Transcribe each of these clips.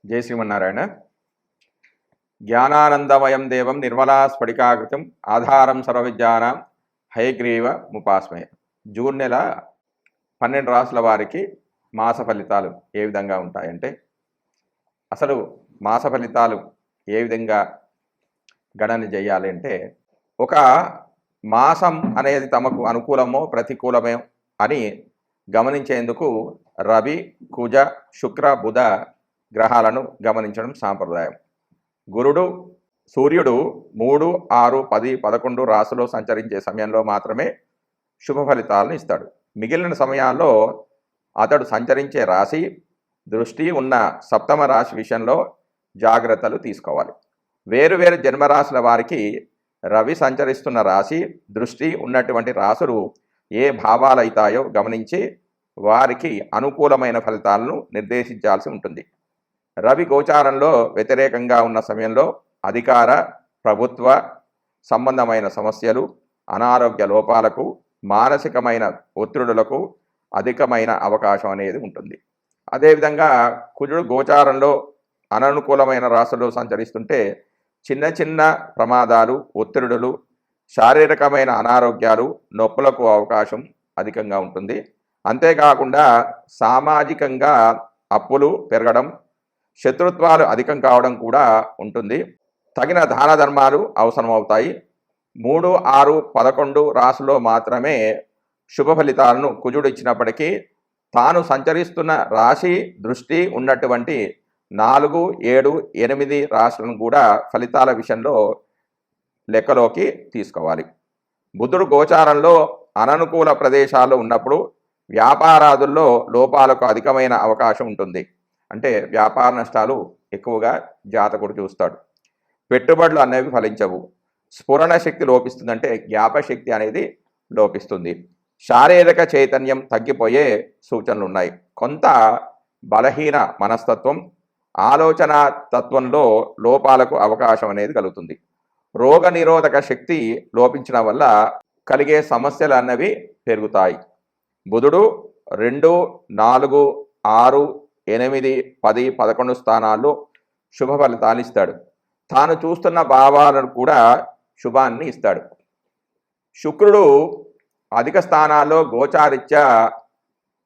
జై శ్రీమన్నారాయణ. జ్ఞానానందమయం దేవం నిర్మలా స్ఫటికాకృతిం ఆధారం సర్వవిద్యానాం హయగ్రీవ ముపాస్మయ. జూన్ నెల 12 రాసుల వారికి మాస ఫలితాలు ఏ విధంగా ఉంటాయంటే, అసలు మాస ఫలితాలు ఏ విధంగా గణన చేయాలి అంటే, ఒక మాసం అనేది తమకు అనుకూలమో ప్రతికూలమో అని గమనించేందుకు రవి, కుజ, శుక్ర, బుధ గ్రహాలను గమనించడం సాంప్రదాయం. గురుడు, సూర్యుడు 3, 6, 10, 11 రాశిలో సంచరించే సమయంలో మాత్రమే శుభ ఫలితాలను ఇస్తాడు. మిగిలిన సమయాల్లో అతడు సంచరించే రాశి, దృష్టి ఉన్న సప్తమ రాశి విషయంలో జాగ్రత్తలు తీసుకోవాలి. వేరువేరు జన్మరాశుల వారికి రవి సంచరిస్తున్న రాశి, దృష్టి ఉన్నటువంటి రాశులు ఏ భావాలైతాయో గమనించి వారికి అనుకూలమైన ఫలితాలను నిర్దేశించాల్సి ఉంటుంది. రవి గోచారంలో వ్యతిరేకంగా ఉన్న సమయంలో అధికార, ప్రభుత్వ సంబంధమైన సమస్యలు, అనారోగ్య లోపాలకు, మానసికమైన ఒత్తిడులకు అధికమైన అవకాశం అనేది ఉంటుంది. అదేవిధంగా కుజుడు గోచారంలో అననుకూలమైన రాశుల్లో సంచరిస్తుంటే చిన్న చిన్న ప్రమాదాలు, ఒత్తిడులు, శారీరకమైన అనారోగ్యాలు, నొప్పులకు అవకాశం అధికంగా ఉంటుంది. అంతేకాకుండా సామాజికంగా అప్పులు పెరగడం, శత్రుత్వాలు అధికం కావడం కూడా ఉంటుంది. తగిన దాన ధర్మాలు అవసరమవుతాయి. 3, 6, 11 రాశిలో మాత్రమే శుభ ఫలితాలను కుజుడు ఇచ్చినప్పటికీ తాను సంచరిస్తున్న రాశి, దృష్టి ఉన్నటువంటి 4, 7, 8 రాశులను కూడా ఫలితాల విషయంలో లెక్కలోకి తీసుకోవాలి. బుధుడు గోచారంలో అననుకూల ప్రదేశాల్లో ఉన్నప్పుడు వ్యాపారాదుల్లో లోపాలకు అధికమైన అవకాశం ఉంటుంది. అంటే వ్యాపార నష్టాలు ఎక్కువగా జాతకుడు చూస్తాడు. పెట్టుబడులు అనేవి ఫలించవు. స్ఫురణ శక్తి లోపిస్తుందంటే జ్ఞాపశక్తి అనేది లోపిస్తుంది. శారీరక చైతన్యం తగ్గిపోయే సూచనలు ఉన్నాయి. కొంత బలహీన మనస్తత్వం, ఆలోచన తత్వంలో లోపాలకు అవకాశం అనేది కలుగుతుంది. రోగ నిరోధక శక్తి లోపించడం వల్ల కలిగే సమస్యలు అన్నవి పెరుగుతాయి. బుధుడు 2, 4, 6, 8, 10, 11 స్థానాల్లో శుభ ఫలితాలు ఇస్తాడు. తాను చూస్తున్న భావాలను కూడా శుభాన్ని ఇస్తాడు. శుక్రుడు అధిక స్థానాల్లో గోచారిత్యా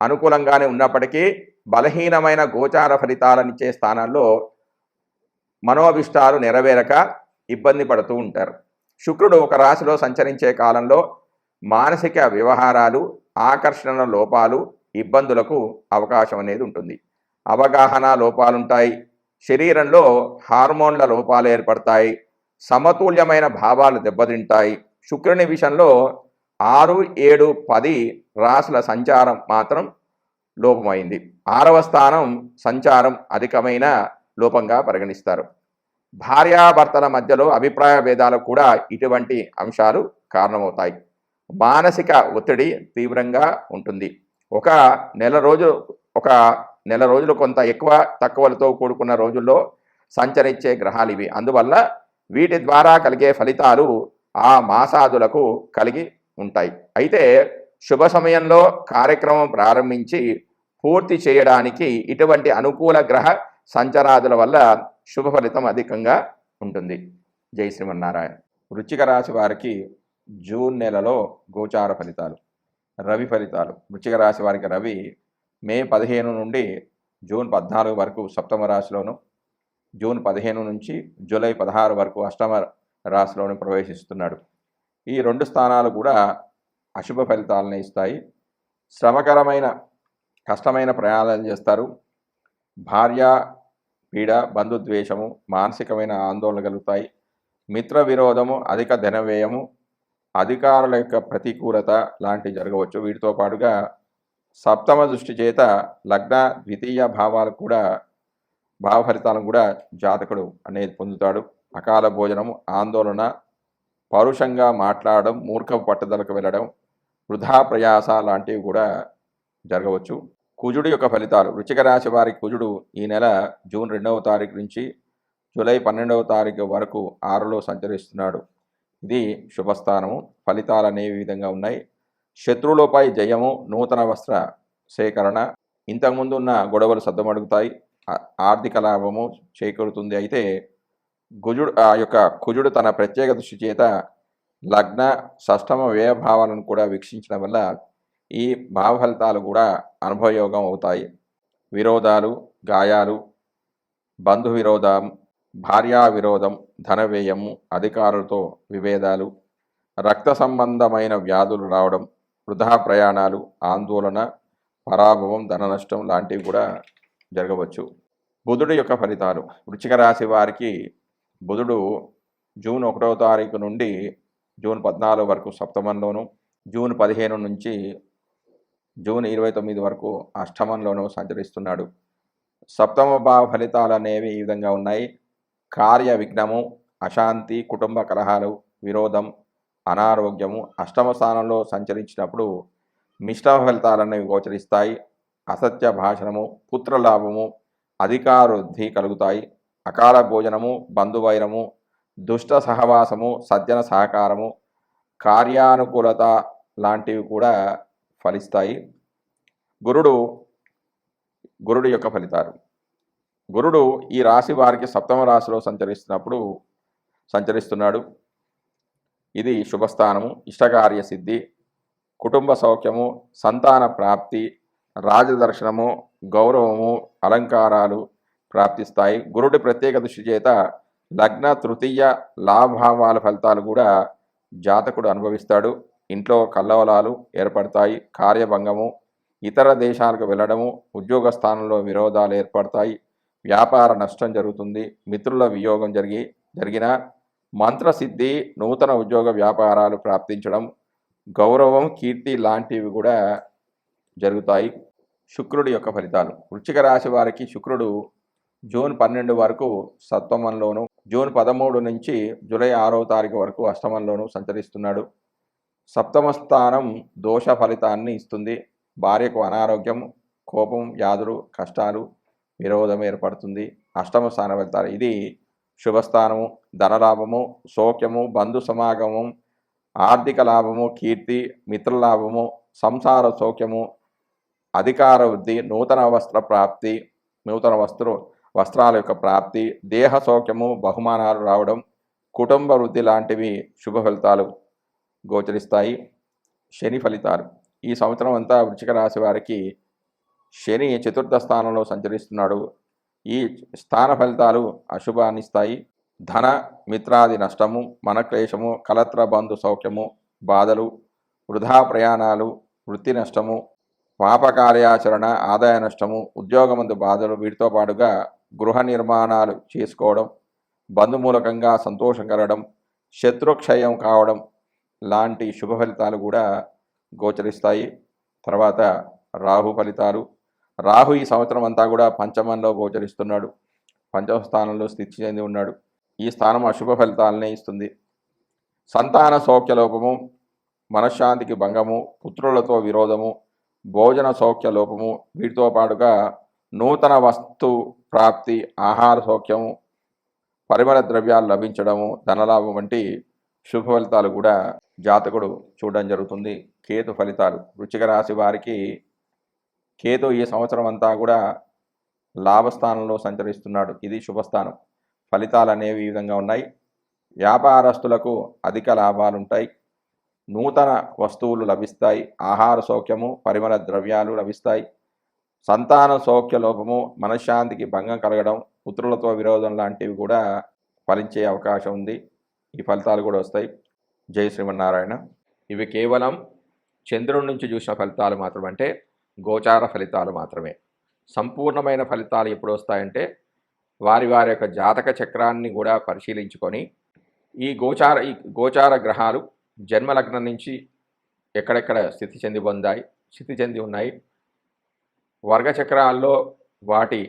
అనుకూలంగానే ఉన్నప్పటికీ బలహీనమైన గోచార ఫలితాలనిచ్చే స్థానాల్లో మనోభిష్టాలు నెరవేరక ఇబ్బంది పడుతూ ఉంటారు. శుక్రుడు ఒక రాశిలో సంచరించే కాలంలో మానసిక వ్యవహారాలు, ఆకర్షణ లోపాలు, ఇబ్బందులకు అవకాశం అనేది ఉంటుంది. అవగాహన లోపాలుంటాయి. శరీరంలో హార్మోన్ల లోపాలు ఏర్పడతాయి. సమతుల్యమైన భావాలు దెబ్బతింటాయి. శుక్రుని విషయంలో 6, 7, 10 రాశుల సంచారం మాత్రం లోపమైంది. 6వ స్థానం సంచారం అధికమైన లోపంగా పరిగణిస్తారు. భార్యాభర్తల మధ్యలో అభిప్రాయ భేదాలకు కూడా ఇటువంటి అంశాలు కారణమవుతాయి. మానసిక ఒత్తిడి తీవ్రంగా ఉంటుంది. ఒక నెల రోజులు కొంత ఎక్కువ తక్కువలతో కూడుకున్న రోజుల్లో సంచరించే గ్రహాలు ఇవి. అందువల్ల వీటి ద్వారా కలిగే ఫలితాలు ఆ మాసాదులకు కలిగి ఉంటాయి. అయితే శుభ సమయంలో కార్యక్రమం ప్రారంభించి పూర్తి చేయడానికి ఇటువంటి అనుకూల గ్రహ సంచారాదుల వల్ల శుభ ఫలితం అధికంగా ఉంటుంది. జై శ్రీమన్నారాయణ. వృశ్చిక రాశి వారికి జూన్ నెలలో గోచార ఫలితాలు, రవి ఫలితాలు. వృశ్చిక రాశి వారికి రవి మే 15 నుండి జూన్ 14 వరకు సప్తమ రాశిలోను, జూన్ 15 నుంచి జూలై 16 వరకు అష్టమ రాశిలోను ప్రవేశిస్తున్నాడు. ఈ 2 స్థానాలు కూడా అశుభ ఫలితాలను ఇస్తాయి. శ్రమకరమైన కష్టమైన ప్రయాణాలు చేస్తారు. భార్య పీడ, బంధుద్వేషము, మానసికమైన ఆందోళన కలుగుతాయి. మిత్ర విరోధము, అధిక ధన వ్యయము, అధికారుల యొక్క ప్రతికూలత లాంటివి జరగవచ్చు. వీటితో పాటుగా సప్తమ దృష్టి చేత లగ్న, ద్వితీయ భావాలకు కూడా భావ ఫలితాలను కూడా జాతకుడు అనేది పొందుతాడు. అకాల భోజనము, ఆందోళన, పరుషంగా మాట్లాడడం, మూర్ఖ పట్టుదలకు వెళ్ళడం, వృధా ప్రయాస లాంటివి కూడా జరగవచ్చు. కుజుడు యొక్క ఫలితాలు. వృశ్చిక రాశి వారికి కుజుడు ఈ నెల జూన్ 2వ తారీఖు నుంచి జూలై 12వ తారీఖు వరకు 6లో సంచరిస్తున్నాడు. ఇది శుభస్థానము. ఫలితాలు అనేవి విధంగా ఉన్నాయి. శత్రువులపై జయము, నూతన వస్త్ర సేకరణ, ఇంతకుముందు ఉన్న గొడవలు సద్దుమడుగుతాయి. ఆర్థిక లాభము చేకూరుతుంది. అయితే కుజుడు తన ప్రత్యేక దృష్టి చేత లగ్న షష్టమ వ్యయ భావాలను కూడా వీక్షించడం వల్ల ఈ భావ ఫలితాలు కూడా అనుభవయోగం అవుతాయి. విరోధాలు, గాయాలు, బంధు విరోధం, భార్యా విరోధం, ధన వ్యయము, అధికారులతో విభేదాలు, రక్త సంబంధమైన వ్యాధులు రావడం, వృధా ప్రయాణాలు, ఆందోళన, పరాభవం, ధన నష్టం లాంటివి కూడా జరగవచ్చు. బుధుడి యొక్క ఫలితాలు. వృశ్చిక రాశి వారికి బుధుడు జూన్ 1వ తారీఖు నుండి జూన్ 14 వరకు సప్తమంలోను, జూన్ 15 నుంచి జూన్ 29 వరకు అష్టమంలోనూ సంచరిస్తున్నాడు. సప్తమ భావ ఫలితాలు అనేవి ఈ విధంగా ఉన్నాయి. కార్య విఘ్నము, అశాంతి, కుటుంబ కలహాలు, విరోధం, అనారోగ్యము. అష్టమ స్థానంలో సంచరించినప్పుడు మిశ్రమ ఫలితాలనేవి గోచరిస్తాయి. అసత్య భాషణము, పుత్రలాభము, అధికారవృద్ధి కలుగుతాయి. అకాల భోజనము, బంధువైరము, దుష్ట సహవాసము, సజ్జన సహకారము, కార్యానుకూలత లాంటివి కూడా ఫలిస్తాయి. గురుడు యొక్క ఫలితాలు. గురుడు ఈ రాశి వారికి సప్తమ రాశిలో సంచరిస్తున్నాడు. ఇది శుభస్థానము. ఇష్టకార్య సిద్ధి, కుటుంబ సౌఖ్యము, సంతాన ప్రాప్తి, రాజదర్శనము, గౌరవము, అలంకారాలు ప్రాప్తిస్తాయి. గురుడి ప్రత్యేక దృష్టి చేత లగ్న తృతీయ లాభావాల ఫలితాలు కూడా జాతకుడు అనుభవిస్తాడు. ఇంట్లో కల్లవలాలు ఏర్పడతాయి. కార్యభంగము, ఇతర దేశాలకు వెళ్ళడము, ఉద్యోగ స్థానంలో విరోధాలు ఏర్పడతాయి. వ్యాపార నష్టం జరుగుతుంది. మిత్రుల వియోగం జరిగిన మంత్రసిద్ధి, నూతన ఉద్యోగ వ్యాపారాలు ప్రాప్తించడం, గౌరవం, కీర్తి లాంటివి కూడా జరుగుతాయి. శుక్రుడి యొక్క ఫలితాలు. వృశ్చిక రాశి వారికి శుక్రుడు జూన్ 12 వరకు సప్తమంలోను, జూన్ 13 నుంచి జూలై 6వ తారీఖు వరకు అష్టమంలోను సంచరిస్తున్నాడు. సప్తమ స్థానం దోష ఫలితాన్ని ఇస్తుంది. భార్యకు అనారోగ్యం, కోపం, వ్యాధులు, కష్టాలు, విరోధం ఏర్పడుతుంది. అష్టమ స్థాన ఫలితాలు. ఇది శుభస్థానము. ధనలాభము, సౌఖ్యము, బంధు సమాగమం, ఆర్థిక లాభము, కీర్తి, మిత్రలాభము, సంసార సౌఖ్యము, అధికార వృద్ధి, నూతన వస్త్ర ప్రాప్తి, నూతన వస్త్రాల యొక్క ప్రాప్తి, దేహ సౌఖ్యము, బహుమానాలు రావడం, కుటుంబ వృద్ధి లాంటివి శుభ ఫలితాలు గోచరిస్తాయి. శని ఫలితాలు. ఈ సంవత్సరం అంతా వృశ్చిక రాశి వారికి శని చతుర్థ స్థానంలో సంచరిస్తున్నాడు. ఈ స్థాన ఫలితాలు అశుభాన్నిస్తాయి. ధన మిత్రాది నష్టము, మనక్లేశము, కలత్ర బంధు సౌఖ్యము, బాధలు, వృధా ప్రయాణాలు, వృత్తి నష్టము, పాప కార్యాచరణ, ఆదాయ నష్టము, ఉద్యోగమందు బాధలు, వీటితో పాటుగా గృహ నిర్మాణాలు చేసుకోవడం, బంధుమూలకంగా సంతోషం కలగడం, శత్రుక్షయం కావడం లాంటి శుభ ఫలితాలు కూడా గోచరిస్తాయి. తర్వాత రాహు ఫలితాలు. రాహు ఈ సంవత్సరం అంతా కూడా పంచమంలో గోచరిస్తున్నాడు. పంచమ స్థానంలో స్థితి చెంది ఉన్నాడు. ఈ స్థానం అశుభ ఫలితాలనే ఇస్తుంది. సంతాన సౌఖ్య లోపము, మనశ్శాంతికి భంగము, పుత్రులతో విరోధము, భోజన సౌఖ్య లోపము, వీటితో పాటుగా నూతన వస్తు ప్రాప్తి, ఆహార సౌఖ్యము, పరిమళ ద్రవ్యాలు లభించడము, ధనలాభం వంటి శుభ ఫలితాలు కూడా జాతకుడు చూడడం జరుగుతుంది. కేతు ఫలితాలు. వృశ్చిక రాశి వారికి కేతు ఈ సంవత్సరం అంతా కూడా లాభస్థానంలో సంచరిస్తున్నాడు. ఇది శుభస్థానం. ఫలితాలు అనేవి ఈ విధంగా ఉన్నాయి. వ్యాపారస్తులకు అధిక లాభాలు ఉంటాయి. నూతన వస్తువులు లభిస్తాయి. ఆహార సౌఖ్యము, పరిమళ ద్రవ్యాలు లభిస్తాయి. సంతాన సౌఖ్య లోపము, మనశ్శాంతికి భంగం కలగడం, పుత్రులతో విరోధం లాంటివి కూడా ఫలించే అవకాశం ఉంది. ఈ ఫలితాలు కూడా వస్తాయి. జై శ్రీమన్నారాయణ. ఇవి కేవలం చంద్రుడి నుంచి చూసిన ఫలితాలు మాత్రమే, అంటే గోచార ఫలితాలు మాత్రమే. సంపూర్ణమైన ఫలితాలు ఎప్పుడు వస్తాయంటే వారి యొక్క జాతక చక్రాన్ని కూడా పరిశీలించుకొని ఈ గోచార గ్రహాలు జన్మలగ్నం నుంచి ఎక్కడెక్కడ స్థితి చెంది ఉన్నాయి, వర్గ చక్రాల్లో వాటి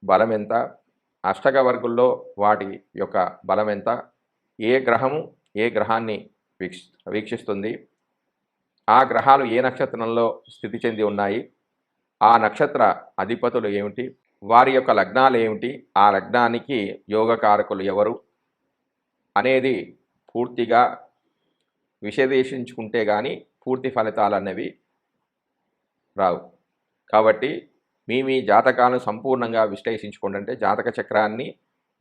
బలం ఎంత, అష్టక వర్గుల్లో వాటి యొక్క బలం ఎంత, ఏ గ్రహము ఏ గ్రహాన్ని వీక్షిస్తుంది, ఆ గ్రహాలు ఏ నక్షత్రంలో స్థితి చెంది ఉన్నాయి, ఆ నక్షత్ర అధిపతులు ఏమిటి, వారి యొక్క లగ్నాలు ఏమిటి, ఆ లగ్నానికి యోగకారకులు ఎవరు అనేది పూర్తిగా విశ్లేషించుకుంటే కానీ పూర్తి ఫలితాలు అనేవి రావు. కాబట్టి మీ జాతకాలను సంపూర్ణంగా విశ్లేషించుకోండి. అంటే జాతక చక్రాన్ని,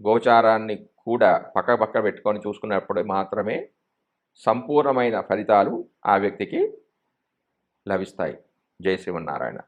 గోచారాన్ని కూడా పక్క పెట్టుకొని చూసుకున్నప్పుడు మాత్రమే సంపూర్ణమైన ఫలితాలు ఆ వ్యక్తికి లభిస్తాయి. జై శ్రీమన్నారాయణ.